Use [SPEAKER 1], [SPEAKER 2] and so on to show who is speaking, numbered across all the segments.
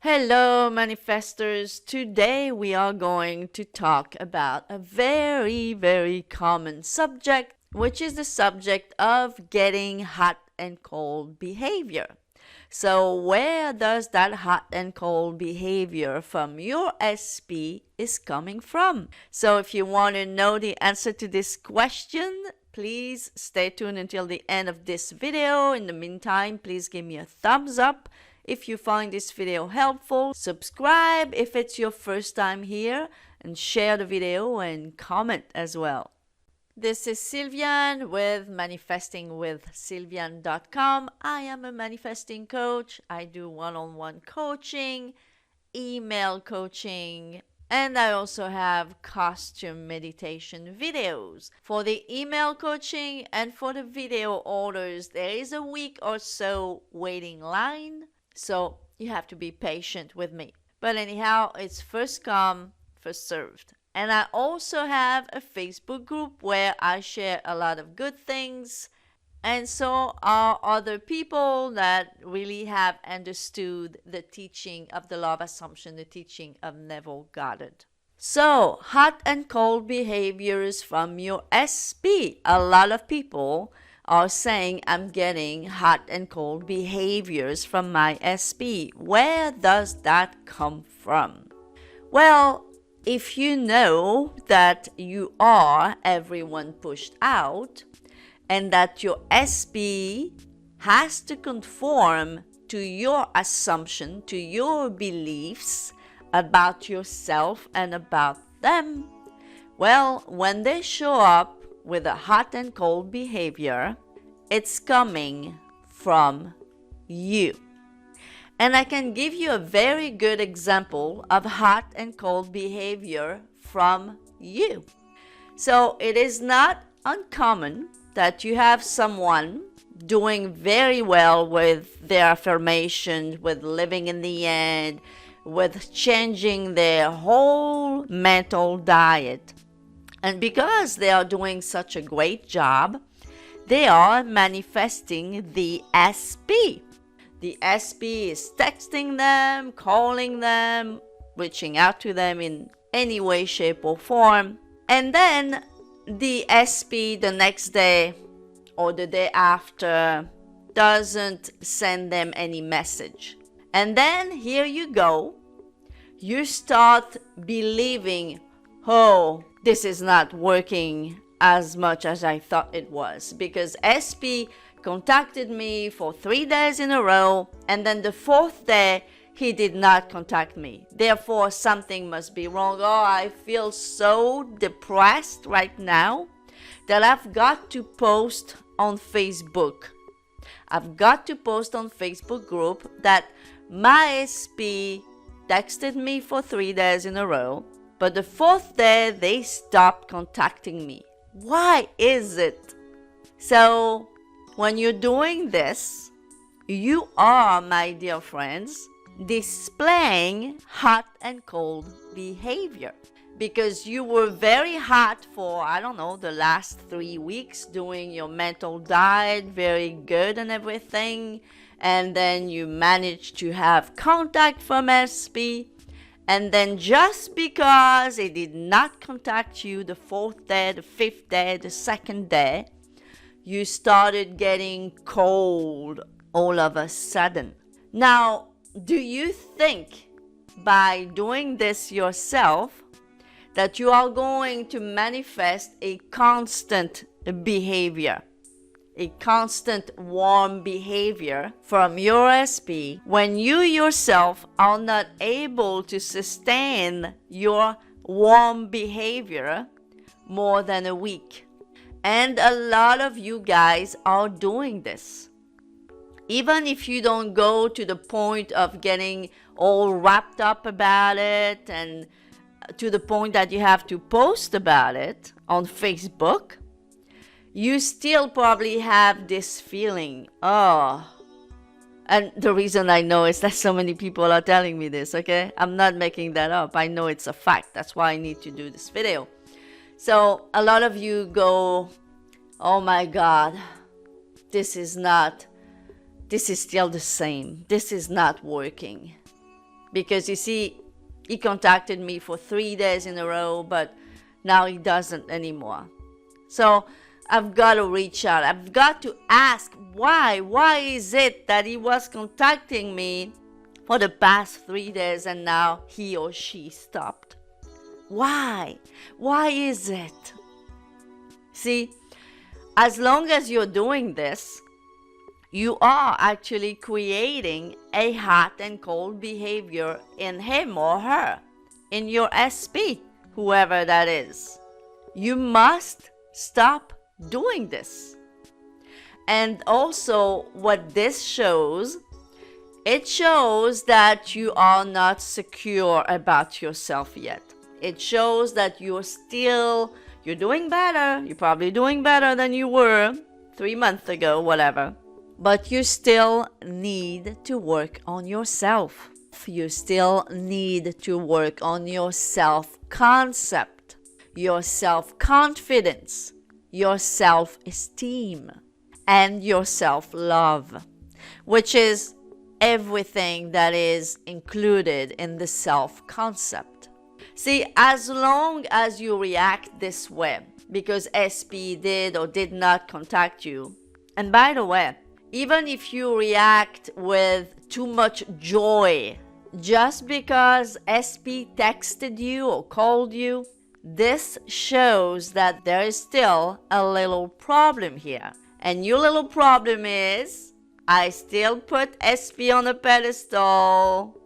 [SPEAKER 1] Hello, manifestors. Today we are going to talk about a very common subject, which is the subject of getting hot and cold behavior. So where does that hot and cold behavior from your SP is coming from? So if you want to know the answer to this question, please stay tuned until the end of this video. In the meantime, please give me a thumbs up if you find this video helpful, subscribe if it's your first time here, and share the video and comment as well. This is Sylviane with manifestingwithsylviane.com. I am a manifesting coach. I do one-on-one coaching, email coaching, and I also have costume meditation videos. For the email coaching and for the video orders, there is a week or so waiting line. So you have to be patient with me. But anyhow, it's first come, first served. And I also have a Facebook group where I share a lot of good things. And so are other people that really have understood the teaching of the law of assumption, the teaching of Neville Goddard. So, hot and cold behaviors from your SP. A lot of people are saying I'm getting hot and cold behaviors from my SP. Where does that come from? Well, if you know that you are everyone pushed out and that your SP has to conform to your assumption, to your beliefs about yourself and about them, well, when they show up with a hot and cold behavior, it's coming from you. And I can give you a very good example of hot and cold behavior from you. So it is not uncommon that you have someone doing very well with their affirmations, with living in the end, with changing their whole mental diet. And because they are doing such a great job, they are manifesting the SP. The SP is texting them, calling them, reaching out to them in any way, shape, or form. And then the SP the next day or the day after doesn't send them any message. And then here you go. You start believing, oh, this is not working as much as I thought it was, because SP contacted me for 3 days in a row, and then the fourth day he did not contact me. Therefore, something must be wrong. Oh, I feel so depressed right now that I've got to post on Facebook. I've got to post on Facebook group that my SP texted me for 3 days in a row, but the fourth day they stopped contacting me. Why is it? So when you're doing this, you are, my dear friends, displaying hot and cold behavior, because you were very hot for, I don't know, the last 3 weeks doing your mental diet, very good and everything, and then you managed to have contact from SP, and then just because it did not contact you the fourth day, the fifth day, the second day, you started getting cold all of a sudden. Now, do you think by doing this yourself that you are going to manifest a constant behavior, a constant warm behavior from your SP when you yourself are not able to sustain your warm behavior more than a week? And a lot of you guys are doing this. Even if you don't go to the point of getting all wrapped up about it and to the point that you have to post about it on Facebook, you still probably have this feeling, oh. And the reason I know is that so many people are telling me this, okay? I'm not making that up. I know it's a fact. That's why I need to do this video. So a lot of you go, oh my God, this is still the same. This is not working. Because you see, he contacted me for 3 days in a row, but now he doesn't anymore. So I've got to reach out. I've got to ask why. Why is it that he was contacting me for the past 3 days and now he or she stopped? Why? Why is it? See, as long as you're doing this, you are actually creating a hot and cold behavior in him or her, in your SP, whoever that is. You must stop doing this. And also, what this shows, it shows that you are not secure about yourself yet. It shows that you're doing better. You're probably doing better than you were 3 months ago, whatever. But you still need to work on yourself. You still need to work on your self-concept, your self-confidence, your self-esteem, and your self-love, which is everything that is included in the self-concept. See, as long as you react this way because SP did or did not contact you, and by the way, even if you react with too much joy just because SP texted you or called you, this shows that there is still a little problem here. And your little problem is, I still put SP on a pedestal.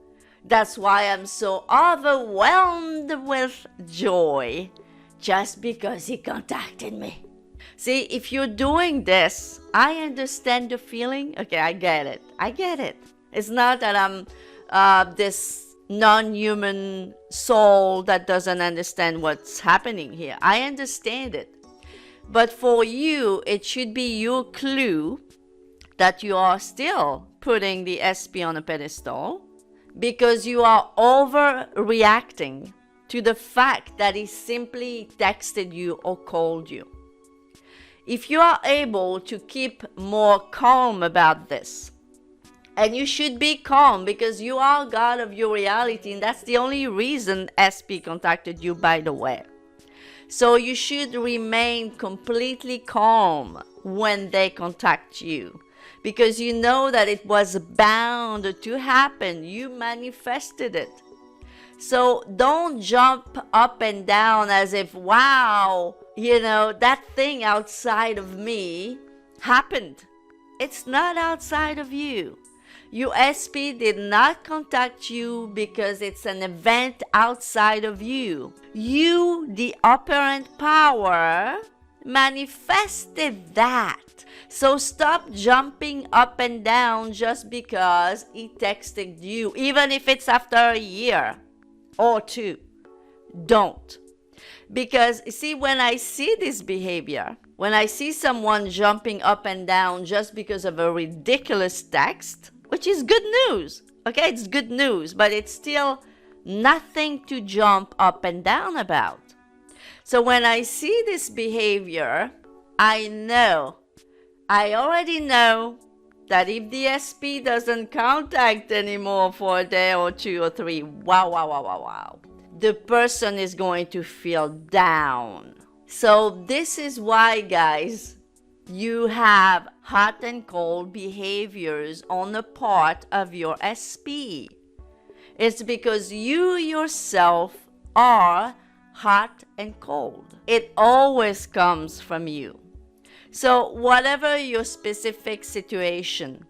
[SPEAKER 1] That's why I'm so overwhelmed with joy just because he contacted me. See, if you're doing this, I understand the feeling. Okay, I get it. It's not that I'm this non-human soul that doesn't understand what's happening here. I understand it. But for you, it should be your clue that you are still putting the SP on a pedestal because you are overreacting to the fact that he simply texted you or called you. If you are able to keep more calm about this, and you should be calm because you are God of your reality, and that's the only reason SP contacted you, by the way. So you should remain completely calm when they contact you because you know that it was bound to happen. You manifested it. So don't jump up and down as if, wow, that thing outside of me happened. It's not outside of you. Your SP did not contact you because it's an event outside of you. You, the operant power, manifested that. So stop jumping up and down just because he texted you, even if it's after a year or 2. Don't. Because, see, when I see this behavior, when I see someone jumping up and down just because of a ridiculous text, which is good news, okay, it's good news, but it's still nothing to jump up and down about. So when I see this behavior, I already know that if the SP doesn't contact anymore for a day or 2 or 3, wow, the person is going to feel down. So this is why, guys, you have hot and cold behaviors on the part of your SP. It's because you yourself are hot and cold. It always comes from you. So whatever your specific situation,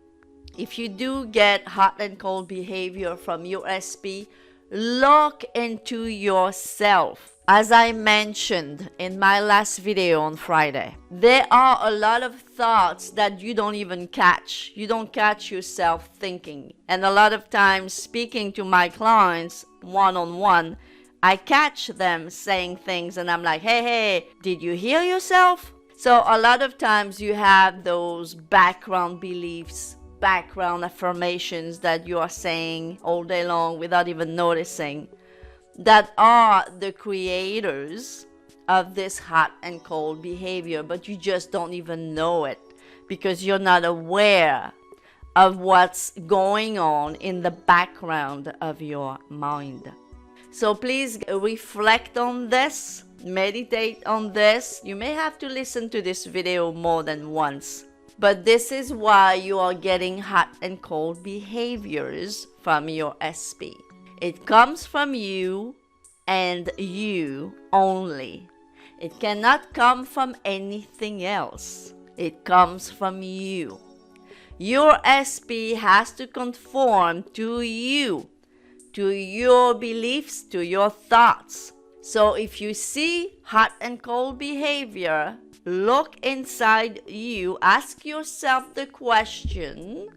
[SPEAKER 1] if you do get hot and cold behavior from your SP, look into yourself. As I mentioned in my last video on Friday, there are a lot of thoughts that you don't even catch. You don't catch yourself thinking. And a lot of times speaking to my clients one-on-one, I catch them saying things and I'm like, hey, did you hear yourself? So a lot of times you have those background beliefs, background affirmations that you are saying all day long without even noticing, that are the creators of this hot and cold behavior, but you just don't even know it because you're not aware of what's going on in the background of your mind. So please reflect on this, meditate on this. You may have to listen to this video more than once, but this is why you are getting hot and cold behaviors from your SP. It comes from you and you only. It cannot come from anything else. It comes from you. Your SP has to conform to you, to your beliefs, to your thoughts. So if you see hot and cold behavior, look inside you, ask yourself the question,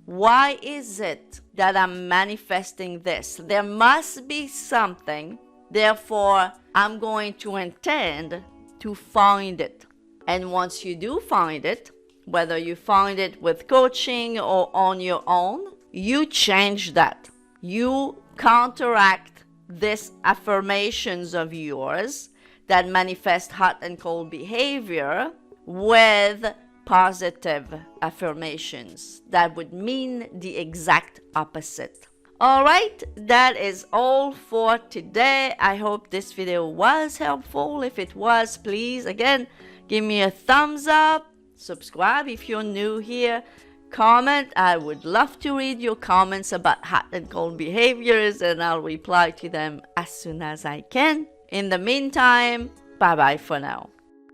[SPEAKER 1] why is it that I'm manifesting this? There must be something, therefore I'm going to intend to find it. And once you do find it, whether you find it with coaching or on your own, you change that. You counteract these affirmations of yours that manifest hot and cold behavior with positive affirmations that would mean the exact opposite. All right, that is all for today. I hope this video was helpful. If it was, please, again, give me a thumbs up, subscribe if you're new here, comment. I would love to read your comments about hot and cold behaviors, and I'll reply to them as soon as I can. In the meantime, bye-bye for now.